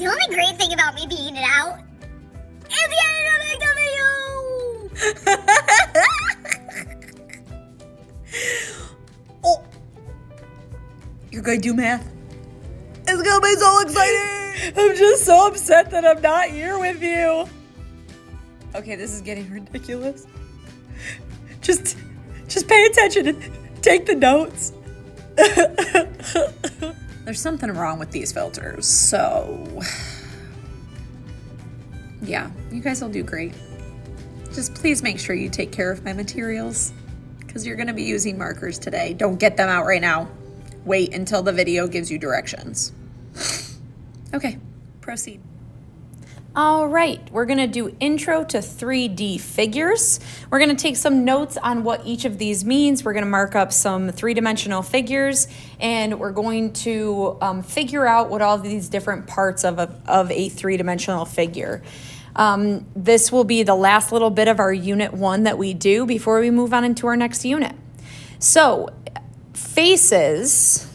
The only great thing about me being it out is getting to make the video! Oh, you're gonna do math? It's gonna be so exciting! I'm just so upset that I'm not here with you. Okay, this is getting ridiculous. Just pay attention and take the notes. There's something wrong with these filters, so yeah, you guys will do great. Just please make sure you take care of my materials because you're gonna be using markers today. Don't get them out right now. Wait until the video gives you directions. Okay, proceed. All right, we're gonna do intro to 3D figures. We're gonna take some notes on what each of these means. We're gonna mark up some three-dimensional figures, and we're going to figure out what all of these different parts of a three-dimensional figure. This will be the last little bit of our unit 1 that we do before we move on into our next unit. So, faces,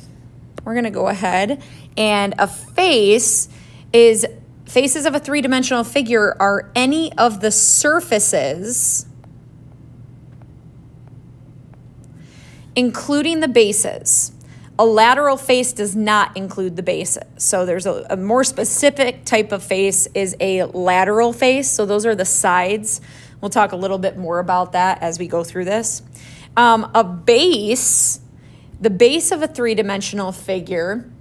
we're gonna go ahead, and a face is faces of a three-dimensional figure are any of the surfaces, including the bases. A lateral face does not include the bases. So there's a more specific type of face is a lateral face. So those are the sides. We'll talk a little bit more about that as we go through this. A base, the base of a three-dimensional figure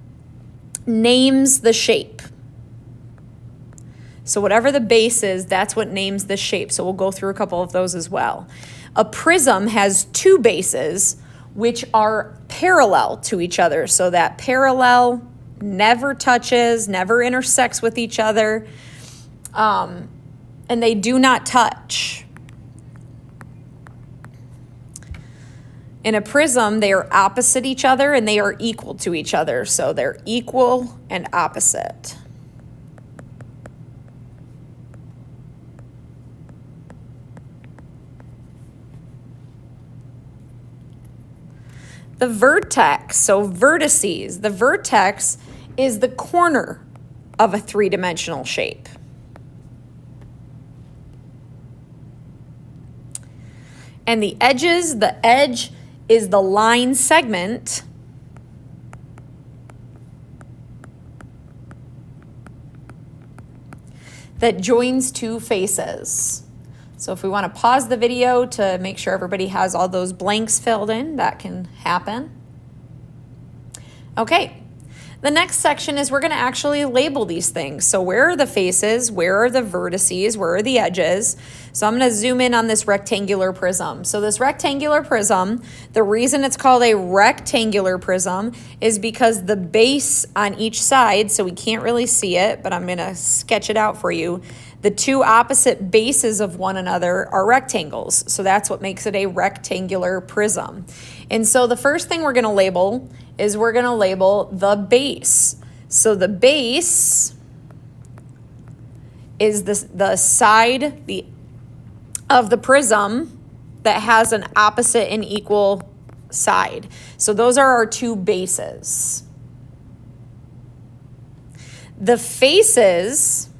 names the shape. So whatever the base is, that's what names the shape. So we'll go through a couple of those as well. A prism has two bases, which are parallel to each other. So that parallel never touches, never intersects with each other, and they do not touch. In a prism, they are opposite each other and they are equal to each other. So they're equal and opposite. The vertex, so vertices. The vertex is the corner of a three-dimensional shape. And the edges, the edge is the line segment that joins two faces. So if we want to pause the video to make sure everybody has all those blanks filled in, that can happen. Okay, the next section is we're going to actually label these things. So where are the faces? Where are the vertices? Where are the edges? So I'm going to zoom in on this rectangular prism. So this rectangular prism, the reason it's called a rectangular prism is because the base on each side, so we can't really see it, but I'm going to sketch it out for you. The two opposite bases of one another are rectangles. So that's what makes it a rectangular prism. And so the first thing we're going to label is we're going to label the base. So the base is the side of the prism that has an opposite and equal side. So those are our two bases. The faces,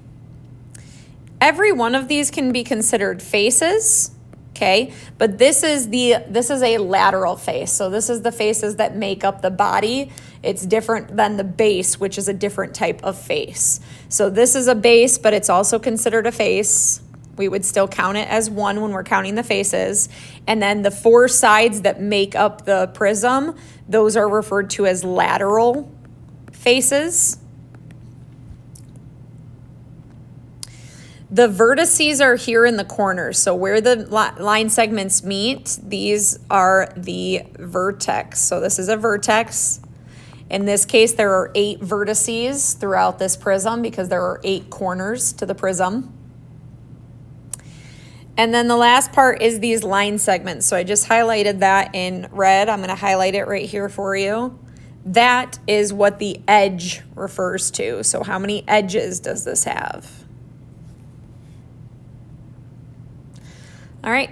every one of these can be considered faces, okay? But this is a lateral face. So this is the faces that make up the body. It's different than the base, which is a different type of face. So this is a base, but it's also considered a face. We would still count it as one when we're counting the faces. And then the four sides that make up the prism, those are referred to as lateral faces. The vertices are here in the corners. So where the line segments meet, these are the vertex. So this is a vertex. In this case, there are 8 vertices throughout this prism because there are 8 corners to the prism. And then the last part is these line segments. So I just highlighted that in red. I'm going to highlight it right here for you. That is what the edge refers to. So how many edges does this have? All right,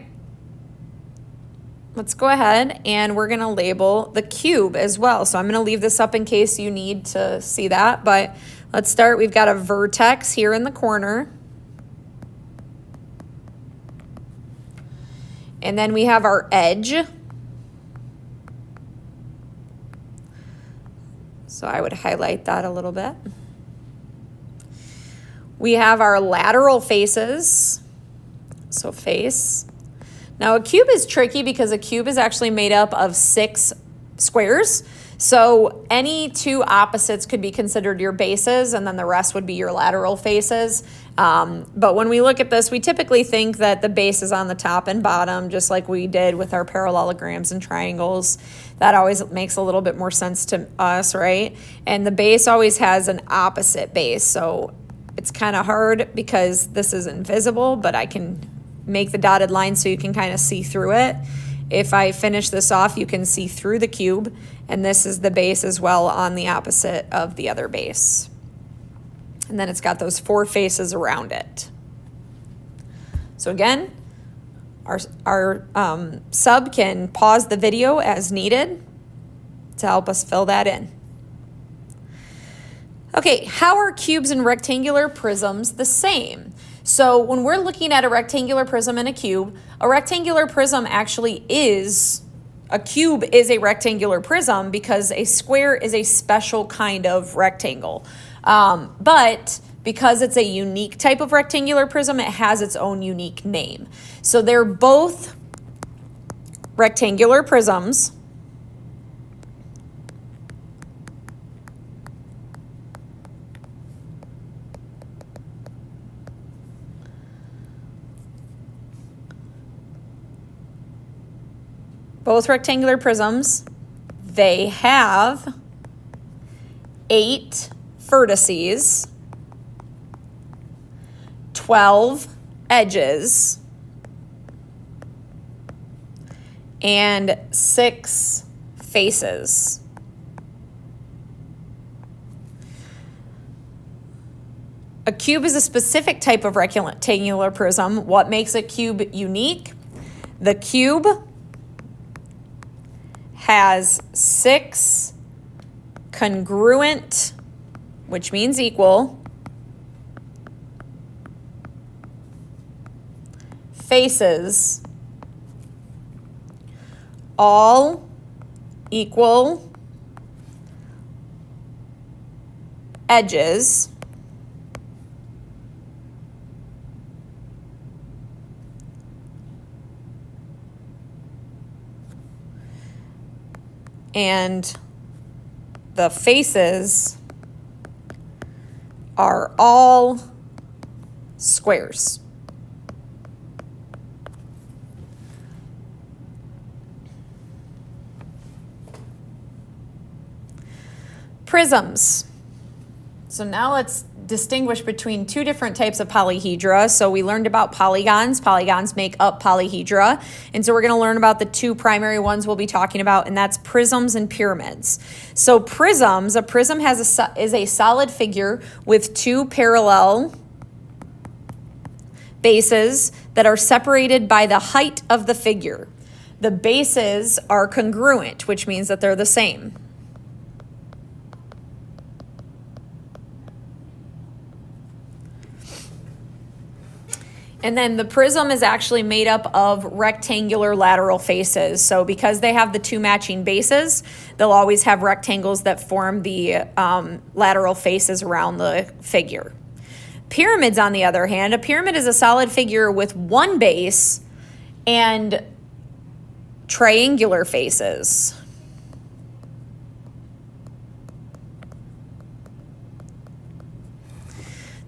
let's go ahead and we're gonna label the cube as well. So I'm gonna leave this up in case you need to see that, but Let's start. We've got a vertex here in the corner. And then we have our edge. So I would highlight that a little bit. We have our lateral faces. So face. Now a cube is tricky because a cube is actually made up of 6 squares. So any 2 opposites could be considered your bases, and then the rest would be your lateral faces. But when we look at this, we typically think that the base is on the top and bottom, just like we did with our parallelograms and triangles. That always makes a little bit more sense to us, right? And the base always has an opposite base. So it's kind of hard because this is invisible, but I can make the dotted line so you can kind of see through it. If I finish this off, you can see through the cube, and this is the base as well on the opposite of the other base. And then it's got those 4 faces around it. So again, our sub can pause the video as needed to help us fill that in. Okay, how are cubes and rectangular prisms the same? So when we're looking at a rectangular prism and a rectangular prism actually is, a cube is a rectangular prism because a square is a special kind of rectangle. But because it's a unique type of rectangular prism, it has its own unique name. So they're both rectangular prisms. Both rectangular prisms, they have 8 vertices, 12 edges, and 6 faces. A cube is a specific type of rectangular prism. What makes a cube unique? The cube has 6 congruent, which means equal, faces, all equal edges, and the faces are all squares. Prisms. So now let's distinguish between 2 different types of polyhedra. So we learned about polygons. Polygons make up polyhedra. And so we're going to learn about the 2 primary ones we'll be talking about, and that's prisms and pyramids. So prisms, a prism is a solid figure with 2 parallel bases that are separated by the height of the figure. The bases are congruent, which means that they're the same. And then the prism is actually made up of rectangular lateral faces. So because they have the 2 matching bases, they'll always have rectangles that form the lateral faces around the figure. Pyramids, on the other hand, a pyramid is a solid figure with 1 base and triangular faces.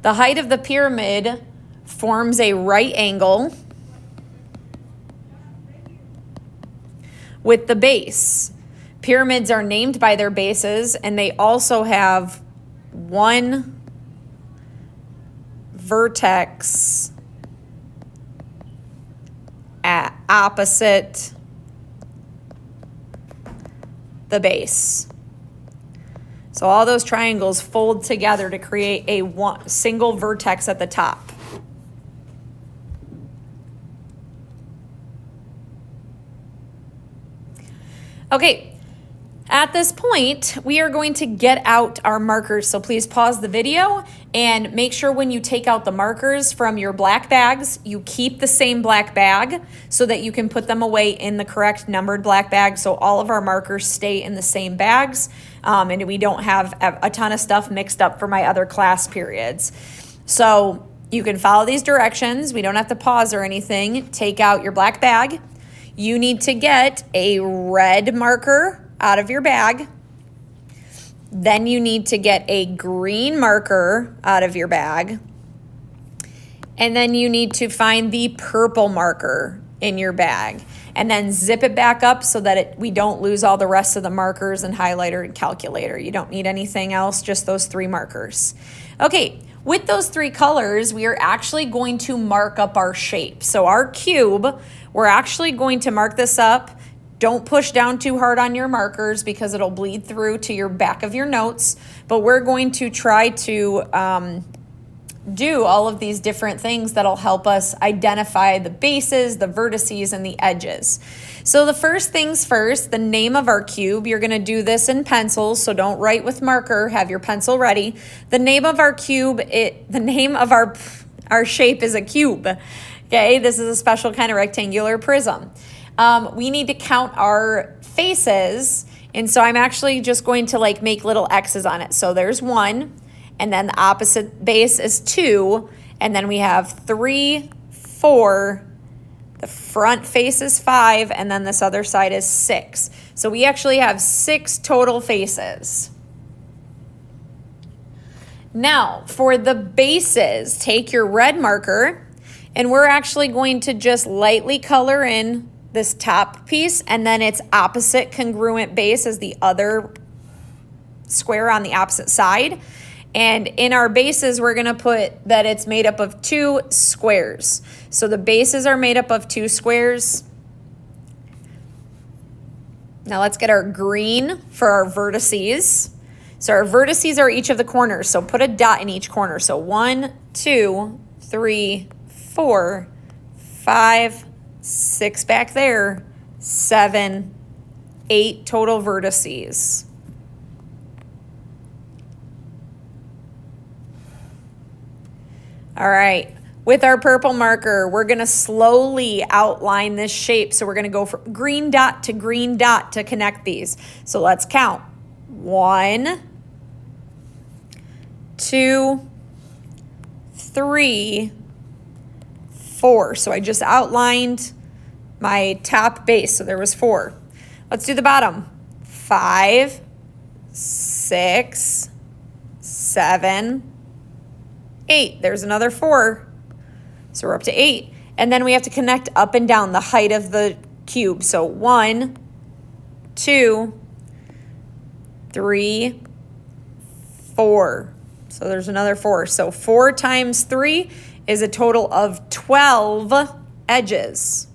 The height of the pyramid forms a right angle with the base. Pyramids are named by their bases, and they also have 1 vertex at opposite the base. So all those triangles fold together to create a single vertex at the top. Okay, At this point, we are going to get out our markers. So please pause the video and make sure when you take out the markers from your black bags, you keep the same black bag so that you can put them away in the correct numbered black bag. So all of our markers stay in the same bags and we don't have a ton of stuff mixed up for my other class periods. So you can follow these directions. We don't have to pause or anything. Take out your black bag. You need to get a red marker out of your bag. Then you need to get a green marker out of your bag. And then you need to find the purple marker in your bag. And then zip it back up so that we don't lose all the rest of the markers and highlighter and calculator. You don't need anything else, just those 3 markers. Okay, with those 3 colors, we are actually going to mark up our shape. So our cube, we're actually going to mark this up. Don't push down too hard on your markers because it'll bleed through to your back of your notes. But we're going to try to do all of these different things that'll help us identify the bases, the vertices, and the edges. So the first things first, the name of our cube, you're gonna do this in pencil, so don't write with marker, have your pencil ready. The name of our cube, the name of our shape is a cube. Okay, this is a special kind of rectangular prism. We need to count our faces, and so I'm actually just going to like make little X's on it. So there's 1, and then the opposite base is 2, and then we have 3, 4, the front face is 5, and then this other side is 6. So we actually have 6 total faces. Now, for the bases, take your red marker, and we're actually going to just lightly color in this top piece, and then its opposite congruent base is the other square on the opposite side. And in our bases, we're gonna put that it's made up of 2 squares. So the bases are made up of 2 squares. Now let's get our green for our vertices. So our vertices are each of the corners. So put a dot in each corner. So 1, 2, 3, 4, 5, 6 back there, 7, 8 total vertices. All right, with our purple marker, we're gonna slowly outline this shape. So we're gonna go from green dot to connect these. So let's count. 1, 2, 3, 4. So I just outlined my top base. So there was 4. Let's do the bottom. 5, 6, 7, 8. There's another 4. So we're up to 8. And then we have to connect up and down the height of the cube. So 1, 2, 3, 4. So there's another 4. So 4 times 3 is a total of 12 edges.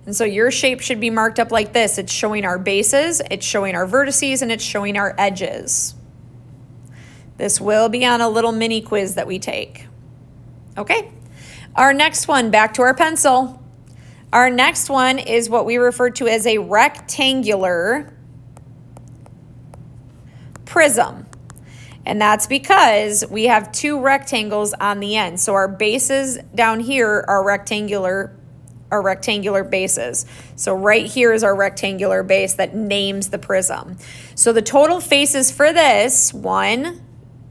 And so your shape should be marked up like this. It's showing our bases, it's showing our vertices, and it's showing our edges. This will be on a little mini quiz that we take. Okay, our next one, back to our pencil. Our next one is what we refer to as a rectangular prism. And that's because we have 2 rectangles on the end. So our bases down here are rectangular bases. So right here is our rectangular base that names the prism. So the total faces for this, 1,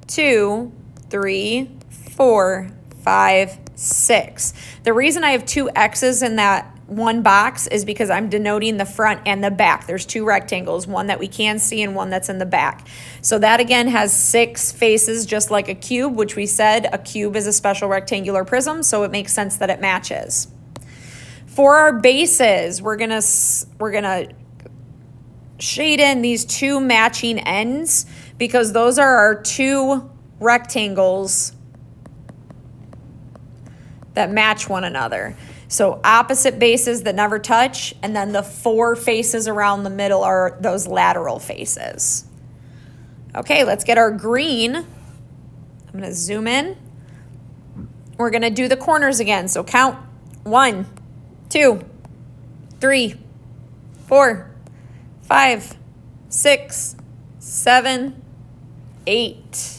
2, 3, 4, 5, 6. The reason I have 2 X's in that one box is because I'm denoting the front and the back. There's 2 rectangles, one that we can see and one that's in the back. So that again has 6 faces, just like a cube, which we said a cube is a special rectangular prism, so it makes sense that it matches. For our bases, we're gonna shade in these 2 matching ends because those are our 2 rectangles that match one another. So opposite bases that never touch, and then the 4 faces around the middle are those lateral faces. Okay, let's get our green. I'm gonna zoom in. We're gonna do the corners again. So count 1, 2, 3, 4, 5, 6, 7, 8.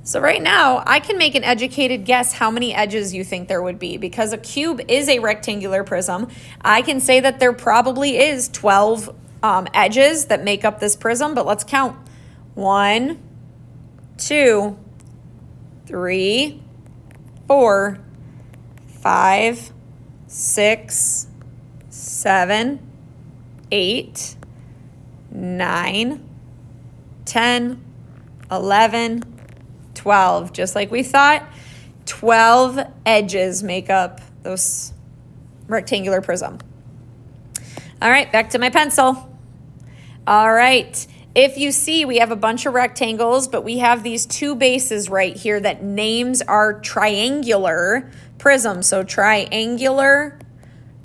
So right now, I can make an educated guess how many edges you think there would be. Because a cube is a rectangular prism, I can say that there probably is 12 edges that make up this prism, but let's count. 1, 2, 3, 4, 5, 6, 7, 8, 9, 10, 11, 12. Just like we thought, 12 edges make up those rectangular prism. All right, back to my pencil. All right, if you see, we have a bunch of rectangles, but we have these two bases right here that names are triangular prism. So triangular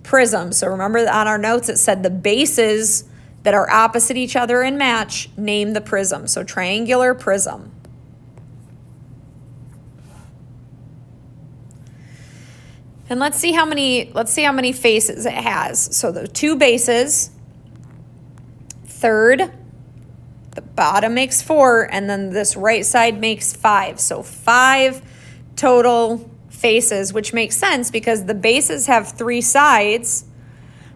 prism. So remember on our notes, it said the bases that are opposite each other and match name the prism. So triangular prism. And let's see how many faces it has. So the two bases, third, the bottom makes 4, and then this right side makes 5. So 5 total faces, which makes sense because the bases have 3 sides,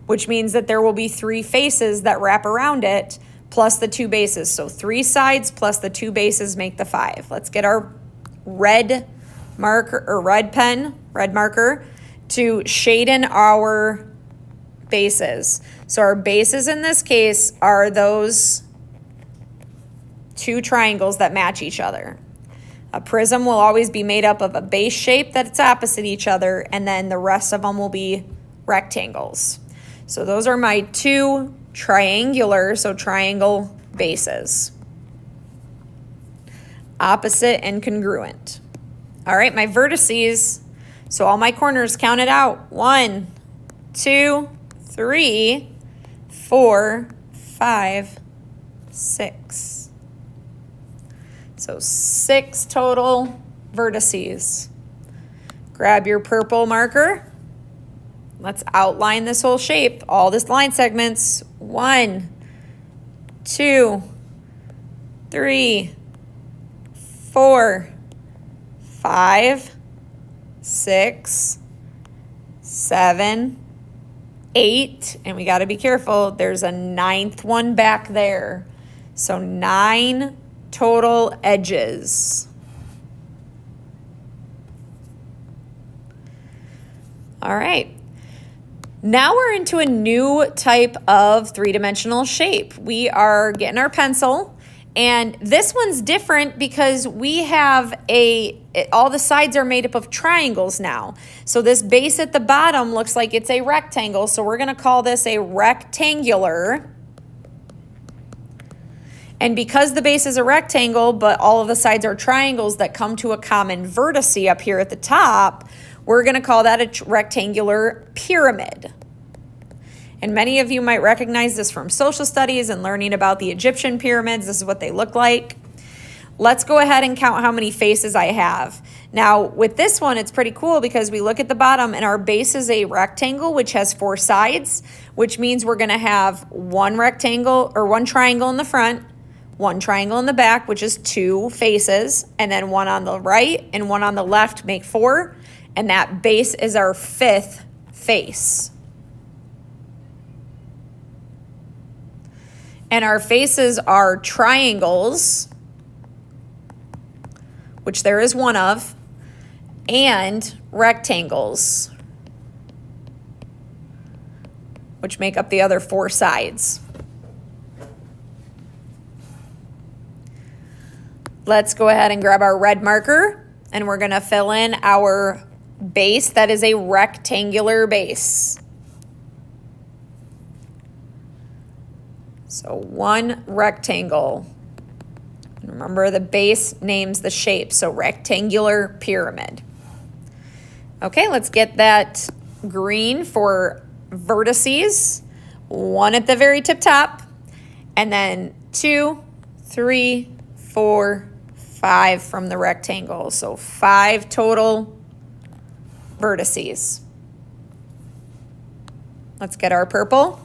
which means that there will be 3 faces that wrap around it, plus the 2 bases. So 3 sides plus the 2 bases make the 5. Let's get our red marker or red marker to shade in our bases. So our bases in this case are those 2 triangles that match each other. A prism will always be made up of a base shape that's opposite each other, and then the rest of them will be rectangles. So those are my 2 triangular, so triangle bases. Opposite and congruent. All right, my vertices. So all my corners counted out. 1, 2, 3, 4, 5, 6. So 6 total vertices. Grab your purple marker. Let's outline this whole shape, all this line segments. 1, 2, 3, 4, 5, 6, 7, 8, and we got to be careful. There's a 9th one back there. So 9 total edges. All right. Now we're into a new type of 3-dimensional shape. We are getting our pencil. And this one's different because we have all the sides are made up of triangles now. So this base at the bottom looks like it's a rectangle. So we're going to call this a rectangular. And because the base is a rectangle, but all of the sides are triangles that come to a common vertice up here at the top, we're going to call that a rectangular pyramid. And many of you might recognize this from social studies and learning about the Egyptian pyramids. This is what they look like. Let's go ahead and count how many faces I have. Now, with this one, it's pretty cool because we look at the bottom and our base is a rectangle, which has 4 sides, which means we're going to have one rectangle or one triangle in the front, one triangle in the back, which is 2 faces, and then one on the right and one on the left make 4. And that base is our 5th face. And our faces are triangles, which there is one of, and rectangles, which make up the other 4 sides. Let's go ahead and grab our red marker, and we're going to fill in our base that is a rectangular base. So 1 rectangle. Remember, the base names the shape, so rectangular pyramid. Okay, let's get that green for vertices. 1 at the very tip top, and then 2, 3, 4, 5 from the rectangle. So 5 total vertices. Let's get our purple.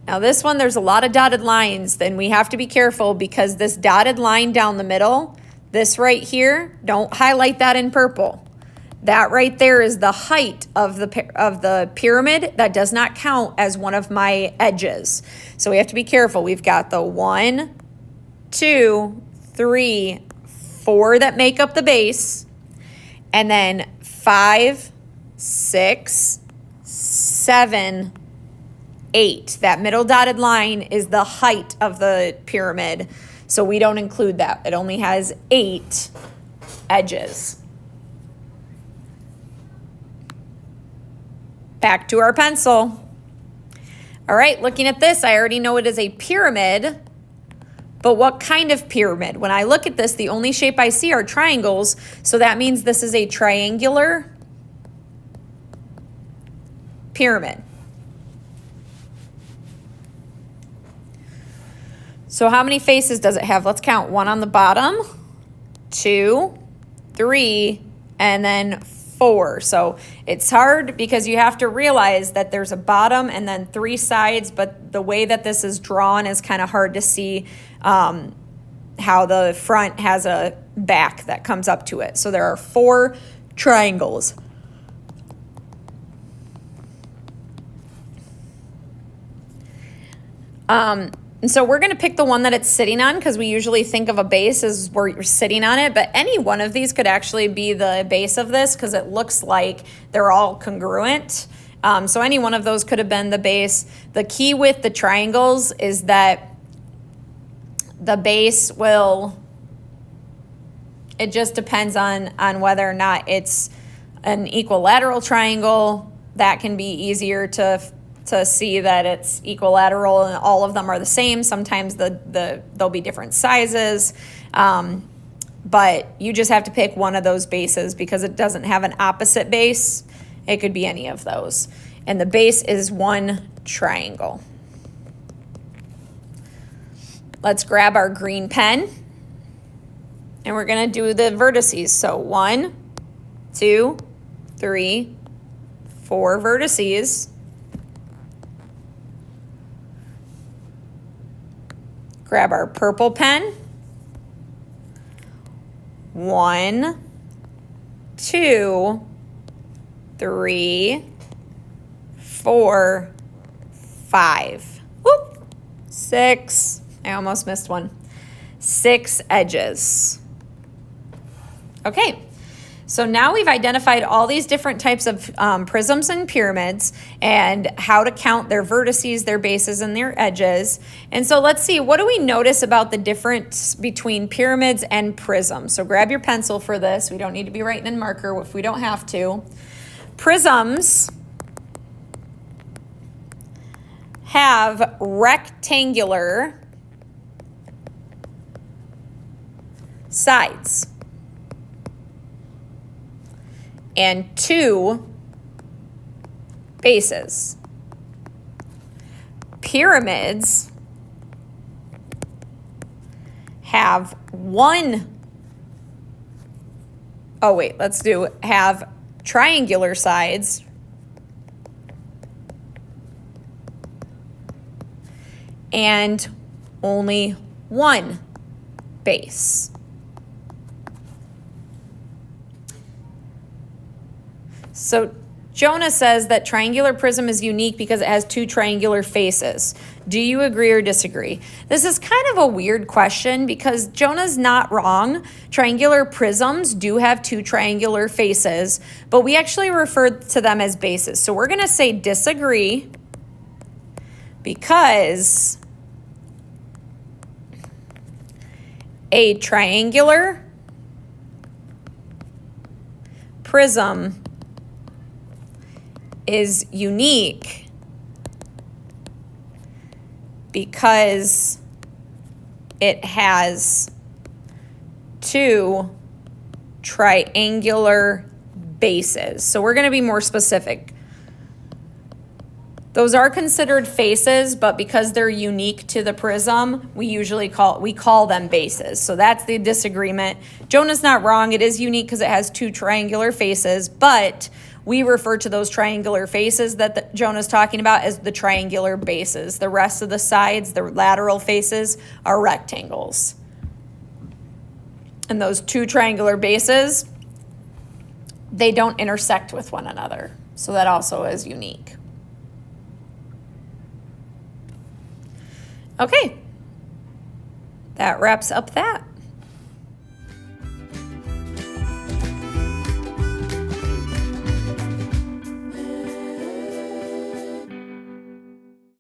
Now this one, there's a lot of dotted lines, then we have to be careful because this dotted line down the middle, this right here, don't highlight that in purple. That right there is the height of the pyramid. That does not count as one of my edges. So we have to be careful. We've got the 1, 2, 3, 4 that make up the base, and then 5, 6, 7, 8. That middle dotted line is the height of the pyramid, so we don't include that. It only has 8 edges. Back to our pencil. All right, looking at this, I already know it is a pyramid, but what kind of pyramid? When I look at this, the only shape I see are triangles, so that means this is a triangular pyramid. So how many faces does it have? Let's count. 1 on the bottom, 2, 3, and then 4. So it's hard because you have to realize that there's a bottom and then 3 sides, but the way that this is drawn is kind of hard to see how the front has a back that comes up to it. So there are 4 triangles. And so we're going to pick the one that it's sitting on because we usually think of a base as where you're sitting on it, but any one of these could actually be the base of this because it looks like they're all congruent. So any one of those could have been the base. The key with the triangles is that the base will, it just depends on whether or not it's an equilateral triangle. That can be easier to see that it's equilateral and all of them are the same. Sometimes there'll be different sizes, but you just have to pick one of those bases because it doesn't have an opposite base. It could be any of those. And the base is one triangle. Let's grab our green pen and we're gonna do the vertices. So 1, 2, 3, 4 vertices. Grab our purple pen. 1, 2, 3, 4, 5. Whoop. 6. I almost missed one. 6 edges. Okay. So now we've identified all these different types of prisms and pyramids and how to count their vertices, their bases, and their edges. And so let's see, what do we notice about the difference between pyramids and prisms? So grab your pencil for this. We don't need to be writing in marker if we don't have to. Prisms have rectangular sides and 2 bases. Pyramids have have triangular sides and only 1 base. So Jonah says that triangular prism is unique because it has 2 triangular faces. Do you agree or disagree? This is kind of a weird question because Jonah's not wrong. Triangular prisms do have 2 triangular faces, but we actually refer to them as bases. So we're going to say disagree because a triangular prism is unique because it has 2 triangular bases. So we're going to be more specific. Those are considered faces, but because they're unique to the prism, we call them bases. So that's the disagreement. Jonah's not wrong. It is unique because it has 2 triangular faces, but We refer to those triangular faces that Jonah's talking about as the triangular bases. The rest of the sides, the lateral faces, are rectangles. And those two triangular bases, they don't intersect with one another. So that also is unique. Okay. That wraps up that.